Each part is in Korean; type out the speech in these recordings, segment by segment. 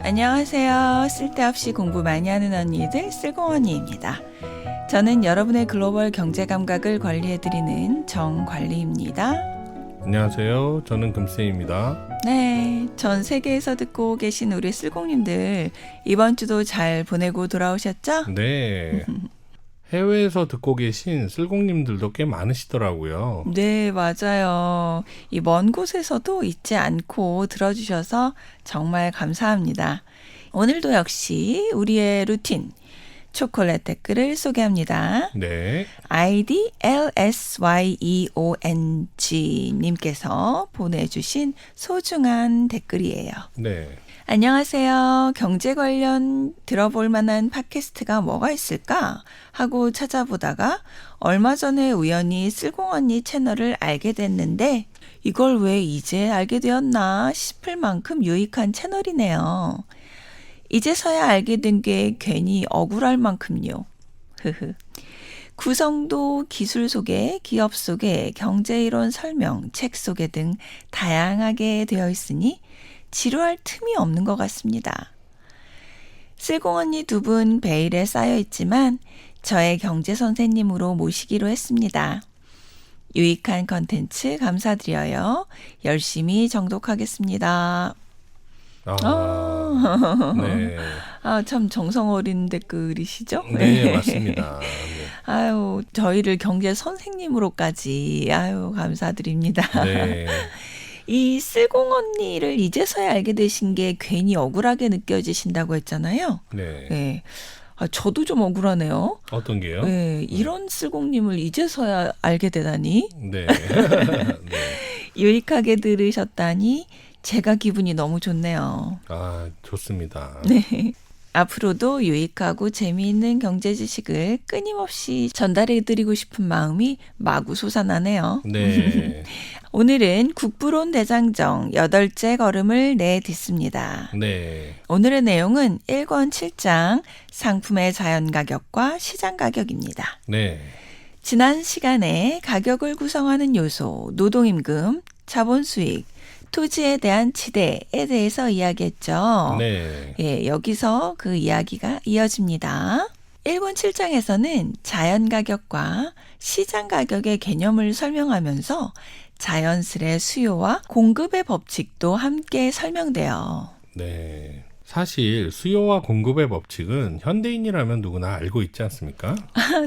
안녕하세요. 쓸데없이 공부 많이 하는 언니들 쓸공언니입니다. 저는 여러분의 글로벌 경제 감각을 관리해드리는 정관리입니다. 안녕하세요. 저는 금쌤입니다. 네, 전 세계에서 듣고 계신 우리 쓸공님들 이번 주도 잘 보내고 돌아오셨죠? 네. 해외에서 듣고 계신 쓸공님들도 꽤 많으시더라고요. 네, 맞아요. 이 먼 곳에서도 잊지 않고 들어주셔서 정말 감사합니다. 오늘도 역시 우리의 루틴 초콜릿 댓글을 소개합니다. 네. 아이디 LSYEONG 님께서 보내주신 소중한 댓글이에요. 네. 안녕하세요. 경제 관련 들어볼 만한 팟캐스트가 뭐가 있을까 하고 찾아보다가 얼마 전에 우연히 쓸공언니 채널을 알게 됐는데 이걸 왜 이제 알게 되었나 싶을 만큼 유익한 채널이네요. 이제서야 알게 된 게 괜히 억울할 만큼요. 구성도 기술 소개, 기업 소개, 경제이론 설명, 책 소개 등 다양하게 되어 있으니 지루할 틈이 없는 것 같습니다. 쓸공언니 두 분 베일에 쌓여 있지만 저의 경제 선생님으로 모시기로 했습니다. 유익한 컨텐츠 감사드려요. 열심히 정독하겠습니다. 네. 참 정성 어린 댓글이시죠? 네, 맞습니다. 네. 아유, 저희를 경제 선생님으로까지 감사드립니다. 네. 이 쓸공 언니를 이제서야 알게 되신 게 괜히 억울하게 느껴지신다고 했잖아요. 네. 네. 저도 좀 억울하네요. 어떤 게요? 네, 이런 쓸공님을 이제서야 알게 되다니. 네. 네. 유익하게 들으셨다니 제가 기분이 너무 좋네요. 아, 좋습니다. 네. 앞으로도 유익하고 재미있는 경제 지식을 끊임없이 전달해드리고 싶은 마음이 마구 솟아나네요. 네. 오늘은 국부론 대장정 8째 걸음을 내딛습니다. 네. 오늘의 내용은 1권 7장 상품의 자연가격과 시장가격입니다. 네. 지난 시간에 가격을 구성하는 요소, 노동임금, 자본수익, 토지에 대한 지대에 대해서 이야기했죠. 네. 예, 여기서 그 이야기가 이어집니다. 1권 7장에서는 자연가격과 시장가격의 개념을 설명하면서 자연스레 수요와 공급의 법칙도 함께 설명돼요. 네. 사실 수요와 공급의 법칙은 현대인이라면 누구나 알고 있지 않습니까?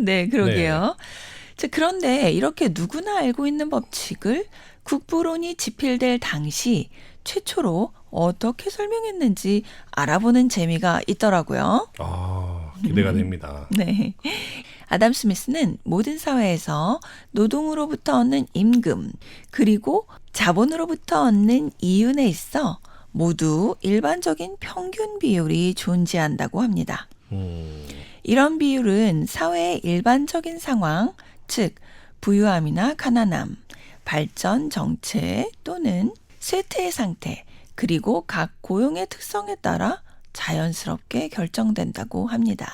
네, 그러게요. 자, 그런데 이렇게 누구나 알고 있는 법칙을 국부론이 집필될 당시 최초로 어떻게 설명했는지 알아보는 재미가 있더라고요. 아, 기대가 됩니다. 네. 아담 스미스는 모든 사회에서 노동으로부터 얻는 임금 그리고 자본으로부터 얻는 이윤에 있어 모두 일반적인 평균 비율이 존재한다고 합니다. 이런 비율은 사회의 일반적인 상황, 즉 부유함이나 가난함, 발전 정체 또는 쇠퇴의 상태, 그리고 각 고용의 특성에 따라 자연스럽게 결정된다고 합니다.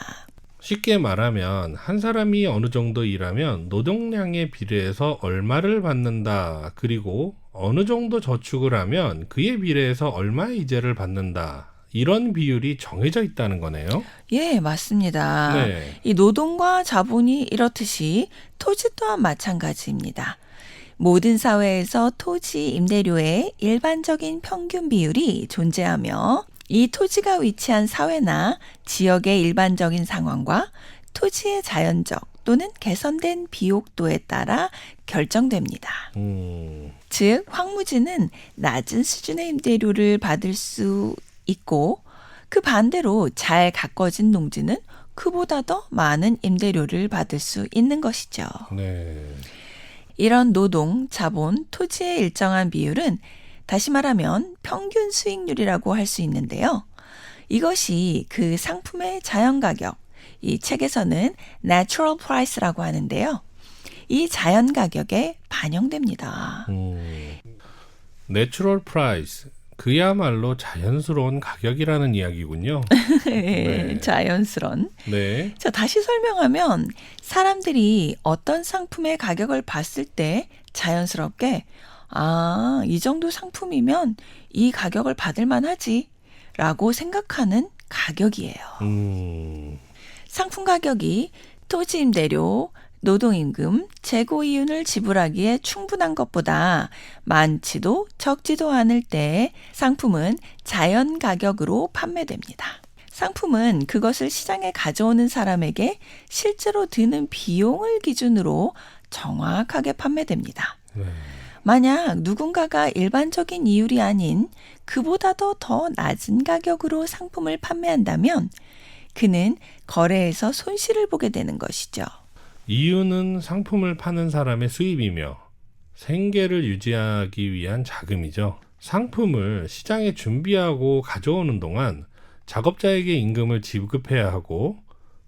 쉽게 말하면 한 사람이 어느 정도 일하면 노동량에 비례해서 얼마를 받는다. 그리고 어느 정도 저축을 하면 그에 비례해서 얼마의 이자를 받는다. 이런 비율이 정해져 있다는 거네요. 예, 맞습니다. 네. 이 노동과 자본이 이렇듯이 토지 또한 마찬가지입니다. 모든 사회에서 토지 임대료의 일반적인 평균 비율이 존재하며 이 토지가 위치한 사회나 지역의 일반적인 상황과 토지의 자연적 또는 개선된 비옥도에 따라 결정됩니다. 즉, 황무지는 낮은 수준의 임대료를 받을 수 있고 그 반대로 잘 가꿔진 농지는 그보다 더 많은 임대료를 받을 수 있는 것이죠. 네. 이런 노동, 자본, 토지의 일정한 비율은 다시 말하면 평균 수익률이라고 할 수 있는데요. 이것이 그 상품의 자연가격, 이 책에서는 natural price라고 하는데요. 이 자연가격에 반영됩니다. Natural price, 그야말로 자연스러운 가격이라는 이야기군요. 네. 자연스러운. 네. 자, 다시 설명하면 사람들이 어떤 상품의 가격을 봤을 때 자연스럽게 이 정도 상품이면 이 가격을 받을 만하지 라고 생각하는 가격이에요. 상품 가격이 토지 임대료, 노동임금, 재고이윤을 지불하기에 충분한 것보다 많지도 적지도 않을 때 상품은 자연 가격으로 판매됩니다. 상품은 그것을 시장에 가져오는 사람에게 실제로 드는 비용을 기준으로 정확하게 판매됩니다. 만약 누군가가 일반적인 이율이 아닌 그보다도 더 낮은 가격으로 상품을 판매한다면 그는 거래에서 손실을 보게 되는 것이죠. 이유는 상품을 파는 사람의 수입이며 생계를 유지하기 위한 자금이죠. 상품을 시장에 준비하고 가져오는 동안 작업자에게 임금을 지급해야 하고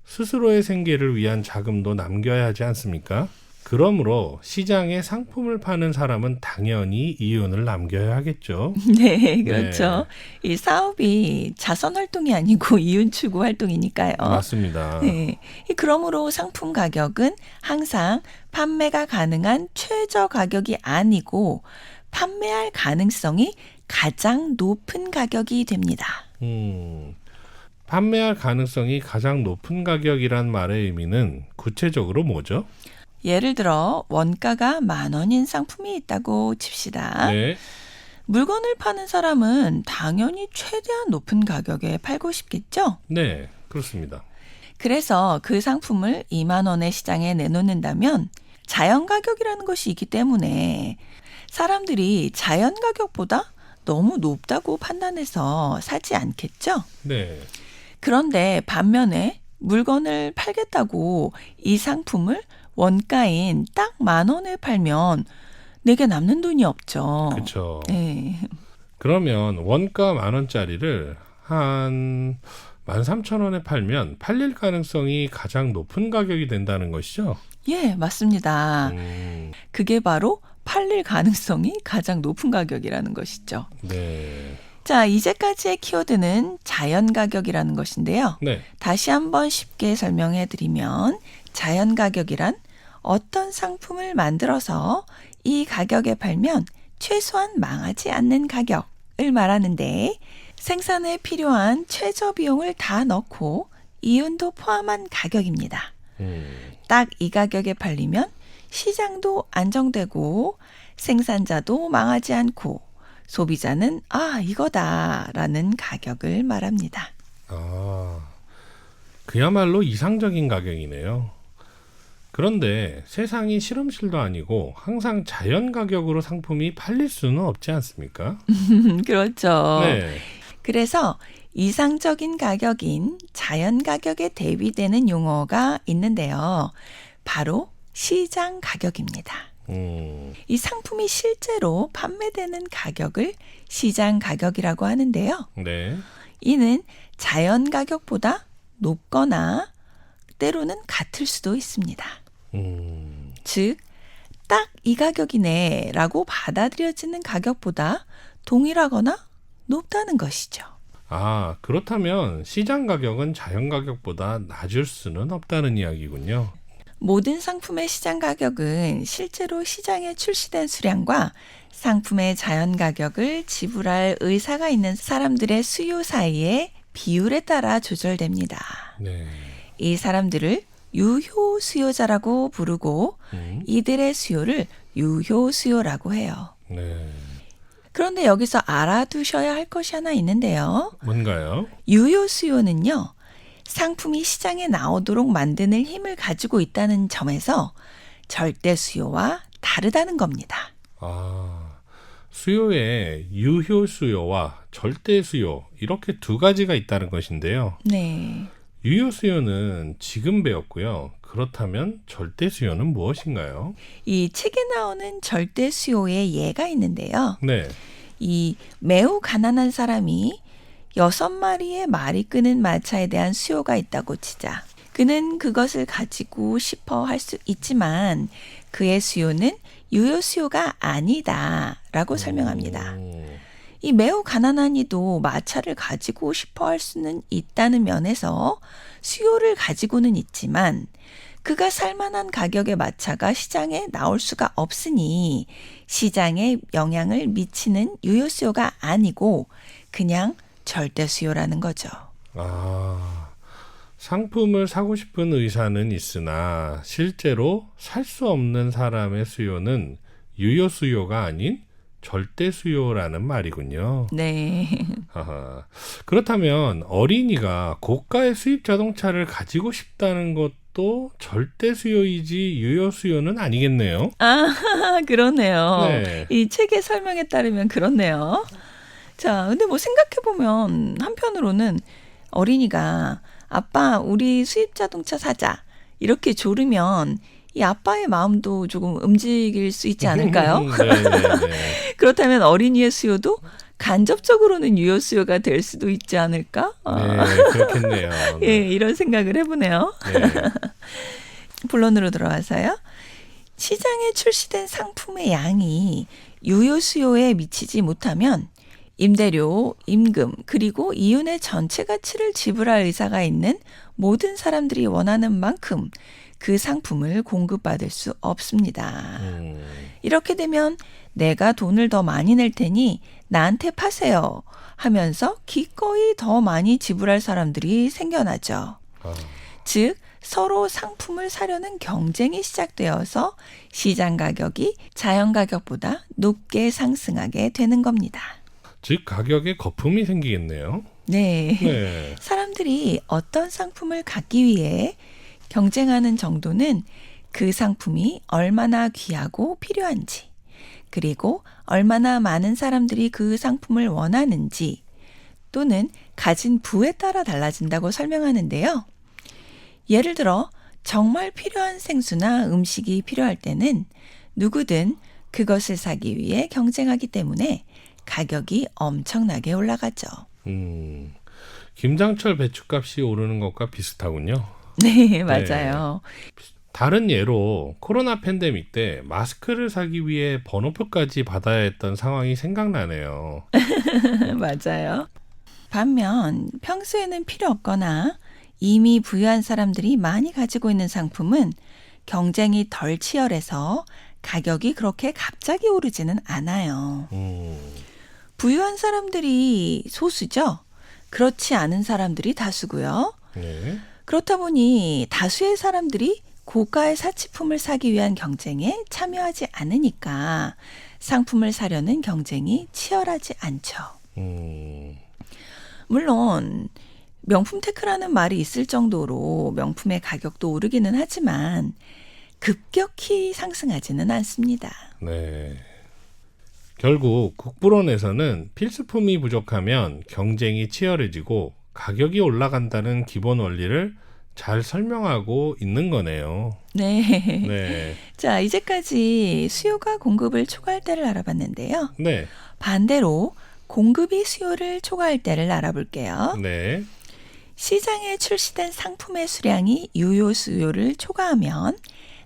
스스로의 생계를 위한 자금도 남겨야 하지 않습니까? 그러므로 시장에 상품을 파는 사람은 당연히 이윤을 남겨야 하겠죠. 네, 그렇죠. 이 사업이 자선 활동이 아니고 이윤 추구 활동이니까요. 맞습니다. 네. 그러므로 상품 가격은 항상 판매가 가능한 최저 가격이 아니고 판매할 가능성이 가장 높은 가격이 됩니다. 판매할 가능성이 가장 높은 가격이란 말의 의미는 구체적으로 뭐죠? 예를 들어 원가가 10,000원인 상품이 있다고 칩시다. 네. 물건을 파는 사람은 당연히 최대한 높은 가격에 팔고 싶겠죠? 네, 그렇습니다. 그래서 그 상품을 20,000원에 시장에 내놓는다면 자연 가격이라는 것이 있기 때문에 사람들이 자연 가격보다 너무 높다고 판단해서 사지 않겠죠? 네. 그런데 반면에 물건을 팔겠다고 이 상품을 원가인 딱 10,000원에 팔면 내게 남는 돈이 없죠. 그렇죠. 네. 그러면 원가 10,000원짜리를 한 13,000원에 팔면 팔릴 가능성이 가장 높은 가격이 된다는 것이죠? 예, 맞습니다. 그게 바로 팔릴 가능성이 가장 높은 가격이라는 것이죠. 네. 자, 이제까지의 키워드는 자연 가격이라는 것인데요. 네. 다시 한번 쉽게 설명해 드리면 자연 가격이란 어떤 상품을 만들어서 이 가격에 팔면 최소한 망하지 않는 가격을 말하는데 생산에 필요한 최저 비용을 다 넣고 이윤도 포함한 가격입니다. 딱 이 가격에 팔리면 시장도 안정되고 생산자도 망하지 않고 소비자는 이거다라는 가격을 말합니다. 그야말로 이상적인 가격이네요. 그런데 세상이 실험실도 아니고 항상 자연 가격으로 상품이 팔릴 수는 없지 않습니까? 그렇죠. 네. 그래서 이상적인 가격인 자연 가격에 대비되는 용어가 있는데요. 바로 시장 가격입니다. 이 상품이 실제로 판매되는 가격을 시장 가격이라고 하는데요. 네. 이는 자연 가격보다 높거나 때로는 같을 수도 있습니다. 즉, 딱 이 가격이네 라고 받아들여지는 가격보다 동일하거나 높다는 것이죠. 그렇다면 시장 가격은 자연 가격보다 낮을 수는 없다는 이야기군요. 모든 상품의 시장 가격은 실제로 시장에 출시된 수량과 상품의 자연 가격을 지불할 의사가 있는 사람들의 수요 사이의 비율에 따라 조절됩니다. 네. 이 사람들을 유효 수요자라고 부르고 이들의 수요를 유효 수요라고 해요. 네. 그런데 여기서 알아두셔야 할 것이 하나 있는데요. 뭔가요? 유효 수요는요. 상품이 시장에 나오도록 만드는 힘을 가지고 있다는 점에서 절대 수요와 다르다는 겁니다. 수요에 유효 수요와 절대 수요 이렇게 두 가지가 있다는 것인데요. 네. 유효 수요는 지금 배웠고요. 그렇다면 절대 수요는 무엇인가요? 이 책에 나오는 절대 수요의 예가 있는데요. 네. 이 매우 가난한 사람이 6마리의 말이 끄는 마차에 대한 수요가 있다고 치자. 그는 그것을 가지고 싶어 할 수 있지만 그의 수요는 유효 수요가 아니다 라고 설명합니다. 이 매우 가난한 이도 마차를 가지고 싶어 할 수는 있다는 면에서 수요를 가지고는 있지만 그가 살만한 가격의 마차가 시장에 나올 수가 없으니 시장에 영향을 미치는 유효 수요가 아니고 그냥 절대 수요라는 거죠. 아, 상품을 사고 싶은 의사는 있으나 실제로 살 수 없는 사람의 수요는 유효 수요가 아닌 절대 수요라는 말이군요. 네. 아하. 그렇다면 어린이가 고가의 수입 자동차를 가지고 싶다는 것도 절대 수요이지 유효 수요는 아니겠네요. 아, 그러네요. 네. 이 책의 설명에 따르면 그렇네요. 자, 근데 뭐 생각해보면 한편으로는 어린이가 아빠, 우리 수입 자동차 사자. 이렇게 조르면 이 아빠의 마음도 조금 움직일 수 있지 않을까요? 네네네. 그렇다면 어린이의 수요도 간접적으로는 유효 수요가 될 수도 있지 않을까? 네, 그렇겠네요. 예, 네. 이런 생각을 해보네요. 네. 본론으로 들어와서요. 시장에 출시된 상품의 양이 유효 수요에 미치지 못하면 임대료, 임금, 그리고 이윤의 전체 가치를 지불할 의사가 있는 모든 사람들이 원하는 만큼 그 상품을 공급받을 수 없습니다. 이렇게 되면 내가 돈을 더 많이 낼 테니 나한테 파세요 하면서 기꺼이 더 많이 지불할 사람들이 생겨나죠. 아, 즉 서로 상품을 사려는 경쟁이 시작되어서 시장 가격이 자연 가격보다 높게 상승하게 되는 겁니다. 즉 가격에 거품이 생기겠네요. 네. 네. 사람들이 어떤 상품을 갖기 위해 경쟁하는 정도는 그 상품이 얼마나 귀하고 필요한지, 그리고 얼마나 많은 사람들이 그 상품을 원하는지, 또는 가진 부에 따라 달라진다고 설명하는데요. 예를 들어 정말 필요한 생수나 음식이 필요할 때는 누구든 그것을 사기 위해 경쟁하기 때문에 가격이 엄청나게 올라가죠. 김장철 배추값이 오르는 것과 비슷하군요. 네, 맞아요. 다른 예로 코로나 팬데믹 때 마스크를 사기 위해 번호표까지 받아야 했던 상황이 생각나네요. 맞아요. 반면 평소에는 필요 없거나 이미 부유한 사람들이 많이 가지고 있는 상품은 경쟁이 덜 치열해서 가격이 그렇게 갑자기 오르지는 않아요. 부유한 사람들이 소수죠. 그렇지 않은 사람들이 다수고요. 네. 그렇다 보니 다수의 사람들이 고가의 사치품을 사기 위한 경쟁에 참여하지 않으니까 상품을 사려는 경쟁이 치열하지 않죠. 물론 명품 테크라는 말이 있을 정도로 명품의 가격도 오르기는 하지만 급격히 상승하지는 않습니다. 네. 결국 국부론에서는 필수품이 부족하면 경쟁이 치열해지고 가격이 올라간다는 기본 원리를 잘 설명하고 있는 거네요. 네. 네. 자, 이제까지 수요가 공급을 초과할 때를 알아봤는데요. 네. 반대로 공급이 수요를 초과할 때를 알아볼게요. 네. 시장에 출시된 상품의 수량이 유효 수요를 초과하면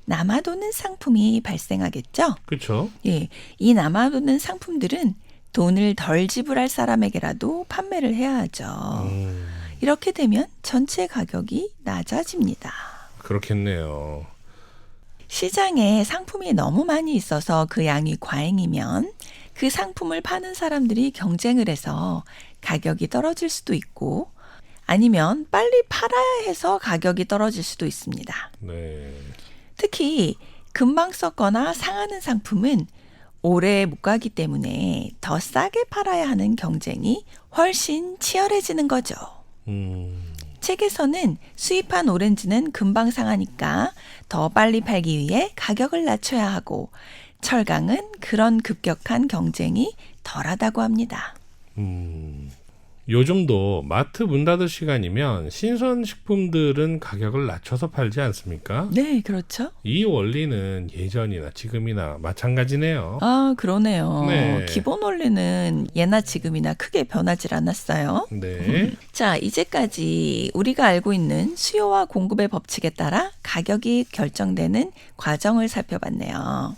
남아도는 상품이 발생하겠죠. 그렇죠. 예, 이 남아도는 상품들은 돈을 덜 지불할 사람에게라도 판매를 해야 하죠. 이렇게 되면 전체 가격이 낮아집니다. 그렇겠네요. 시장에 상품이 너무 많이 있어서 그 양이 과잉이면 그 상품을 파는 사람들이 경쟁을 해서 가격이 떨어질 수도 있고 아니면 빨리 팔아야 해서 가격이 떨어질 수도 있습니다. 네. 특히 금방 썩거나 상하는 상품은 오래 못 가기 때문에 더 싸게 팔아야 하는 경쟁이 훨씬 치열해지는 거죠. 책에서는 수입한 오렌지는 금방 상하니까 더 빨리 팔기 위해 가격을 낮춰야 하고 철강은 그런 급격한 경쟁이 덜하다고 합니다. 요즘도 마트 문 닫을 시간이면 신선식품들은 가격을 낮춰서 팔지 않습니까? 네, 그렇죠. 이 원리는 예전이나 지금이나 마찬가지네요. 아, 그러네요. 네. 기본 원리는 예나 지금이나 크게 변하지 않았어요. 네. 자, 이제까지 우리가 알고 있는 수요와 공급의 법칙에 따라 가격이 결정되는 과정을 살펴봤네요.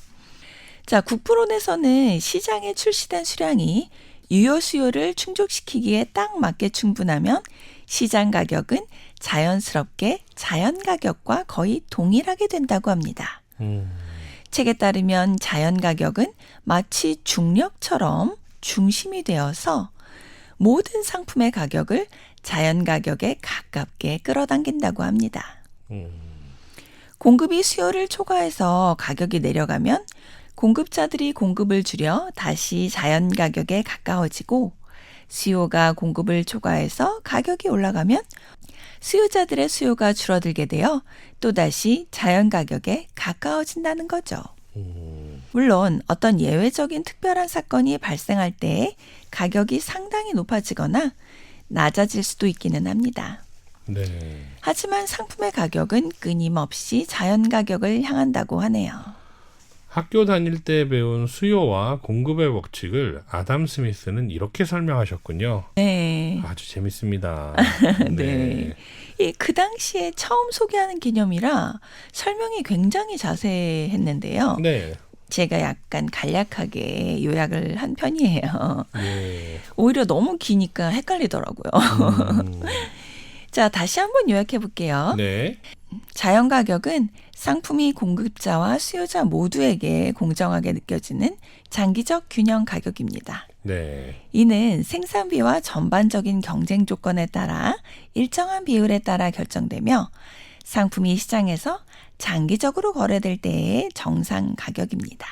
자, 국부론에서는 시장에 출시된 수량이 유효 수요를 충족시키기에 딱 맞게 충분하면 시장 가격은 자연스럽게 자연 가격과 거의 동일하게 된다고 합니다. 책에 따르면 자연 가격은 마치 중력처럼 중심이 되어서 모든 상품의 가격을 자연 가격에 가깝게 끌어당긴다고 합니다. 공급이 수요를 초과해서 가격이 내려가면 공급자들이 공급을 줄여 다시 자연 가격에 가까워지고, 수요가 공급을 초과해서 가격이 올라가면 수요자들의 수요가 줄어들게 되어 또다시 자연 가격에 가까워진다는 거죠. 물론 어떤 예외적인 특별한 사건이 발생할 때 가격이 상당히 높아지거나 낮아질 수도 있기는 합니다. 네. 하지만 상품의 가격은 끊임없이 자연 가격을 향한다고 하네요. 학교 다닐 때 배운 수요와 공급의 법칙을 아담 스미스는 이렇게 설명하셨군요. 네. 아주 재밌습니다. 네. 그 당시에 처음 소개하는 개념이라 설명이 굉장히 자세했는데요. 네. 제가 약간 간략하게 요약을 한 편이에요. 네. 오히려 너무 기니까 헷갈리더라고요. 자, 다시 한번 요약해 볼게요. 네. 자연 가격은 상품이 공급자와 수요자 모두에게 공정하게 느껴지는 장기적 균형 가격입니다. 네. 이는 생산비와 전반적인 경쟁 조건에 따라 일정한 비율에 따라 결정되며 상품이 시장에서 장기적으로 거래될 때의 정상 가격입니다.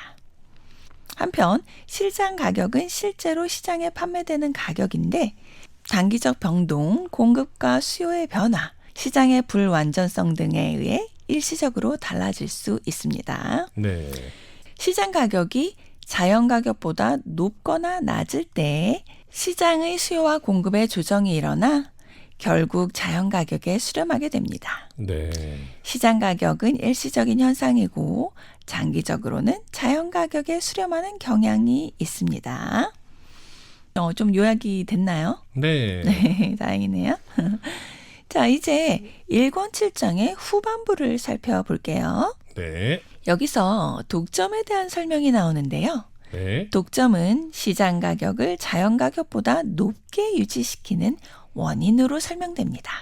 한편 시장 가격은 실제로 시장에 판매되는 가격인데, 단기적 변동, 공급과 수요의 변화, 시장의 불완전성 등에 의해 일시적으로 달라질 수 있습니다. 네. 시장 가격이 자연 가격보다 높거나 낮을 때 시장의 수요와 공급의 조정이 일어나 결국 자연 가격에 수렴하게 됩니다. 네. 시장 가격은 일시적인 현상이고 장기적으로는 자연 가격에 수렴하는 경향이 있습니다. 좀 요약이 됐나요? 네. 네, 다행이네요. 자, 이제 1권 7장의 후반부를 살펴볼게요. 네. 여기서 독점에 대한 설명이 나오는데요. 네. 독점은 시장 가격을 자연 가격보다 높게 유지시키는 원인으로 설명됩니다.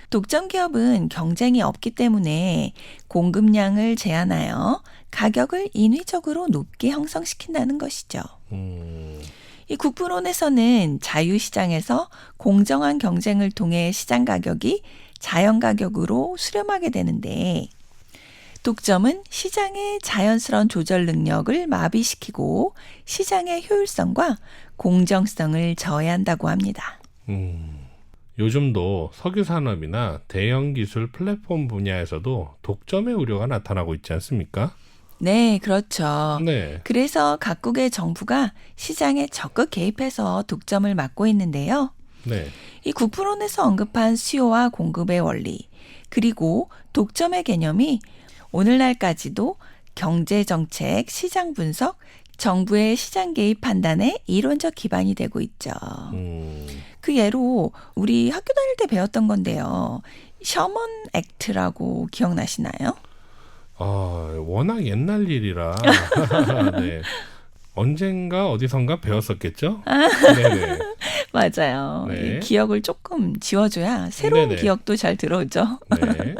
독점 기업은 경쟁이 없기 때문에 공급량을 제한하여 가격을 인위적으로 높게 형성시킨다는 것이죠. 이 국부론에서는 자유시장에서 공정한 경쟁을 통해 시장 가격이 자연 가격으로 수렴하게 되는데, 독점은 시장의 자연스러운 조절 능력을 마비시키고 시장의 효율성과 공정성을 저해한다고 합니다. 요즘도 석유 산업이나 대형 기술 플랫폼 분야에서도 독점의 우려가 나타나고 있지 않습니까? 네, 그렇죠. 네. 그래서 각국의 정부가 시장에 적극 개입해서 독점을 막고 있는데요. 네. 이 국부론에서 언급한 수요와 공급의 원리, 그리고 독점의 개념이 오늘날까지도 경제정책, 시장 분석, 정부의 시장 개입 판단에 이론적 기반이 되고 있죠. 그 예로 우리 학교 다닐 때 배웠던 건데요. 셔먼 액트라고 기억나시나요? 워낙 옛날 일이라 네. 언젠가 어디선가 배웠었겠죠? 네네. 맞아요. 네. 이 기억을 조금 지워줘야 새로운 네네. 기억도 잘 들어오죠. 네.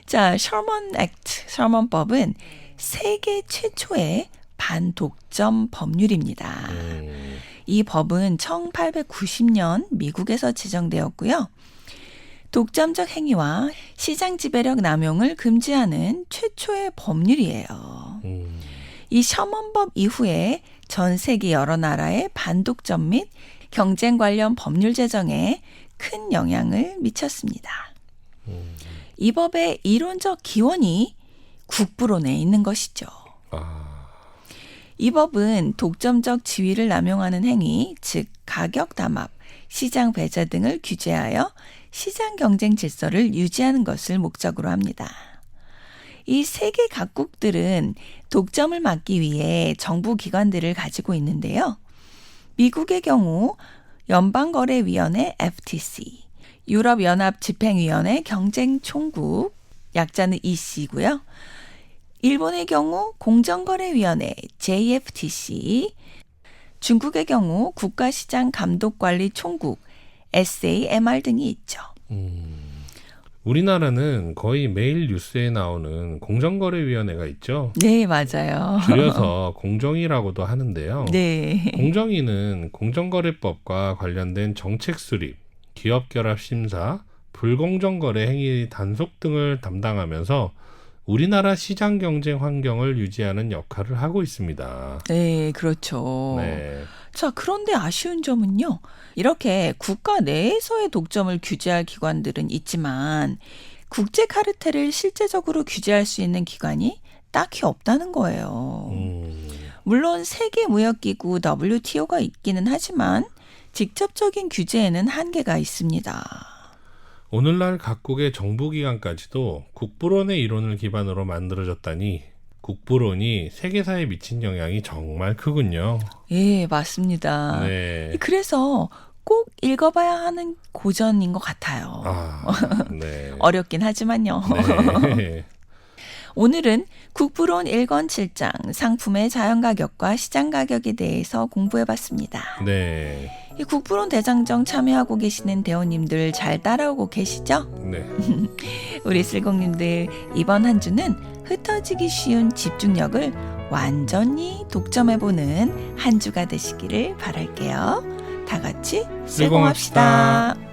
자, 셔먼 액트, 셔먼법은 세계 최초의 반독점 법률입니다. 이 법은 1890년 미국에서 제정되었고요. 독점적 행위와 시장 지배력 남용을 금지하는 최초의 법률이에요. 이 셔먼법 이후에 전 세계 여러 나라의 반독점 및 경쟁 관련 법률 제정에 큰 영향을 미쳤습니다. 이 법의 이론적 기원이 국부론에 있는 것이죠. 이 법은 독점적 지위를 남용하는 행위, 즉 가격 담합, 시장 배제 등을 규제하여 시장 경쟁 질서를 유지하는 것을 목적으로 합니다. 이 세계 각국들은 독점을 막기 위해 정부 기관들을 가지고 있는데요. 미국의 경우 연방거래위원회 FTC, 유럽연합집행위원회 경쟁총국, 약자는 EC고요. 일본의 경우 공정거래위원회 JFTC, 중국의 경우 국가시장감독관리총국 SAMR 등이 있죠. 우리나라는 거의 매일 뉴스에 나오는 공정거래위원회가 있죠. 네, 맞아요. 줄여서 공정위라고도 하는데요. 네. 공정위는 공정거래법과 관련된 정책 수립, 기업 결합 심사, 불공정 거래 행위 단속 등을 담당하면서 우리나라 시장 경쟁 환경을 유지하는 역할을 하고 있습니다. 네, 그렇죠. 네. 자, 그런데 아쉬운 점은요. 이렇게 국가 내에서의 독점을 규제할 기관들은 있지만 국제 카르텔을 실제적으로 규제할 수 있는 기관이 딱히 없다는 거예요. 물론 세계무역기구 WTO가 있기는 하지만 직접적인 규제에는 한계가 있습니다. 오늘날 각국의 정부기관까지도 국부론의 이론을 기반으로 만들어졌다니 국부론이 세계사에 미친 영향이 정말 크군요. 예, 맞습니다. 네. 그래서 꼭 읽어봐야 하는 고전인 것 같아요. 네. 어렵긴 하지만요. 네. 오늘은 국부론 1권 7장 상품의 자연가격과 시장가격에 대해서 공부해봤습니다. 네. 이 국부론 대장정 참여하고 계시는 대원님들 잘 따라오고 계시죠? 네. 우리 슬공님들 이번 한 주는 흩어지기 쉬운 집중력을 완전히 독점해보는 한 주가 되시기를 바랄게요. 다 같이 슬공합시다.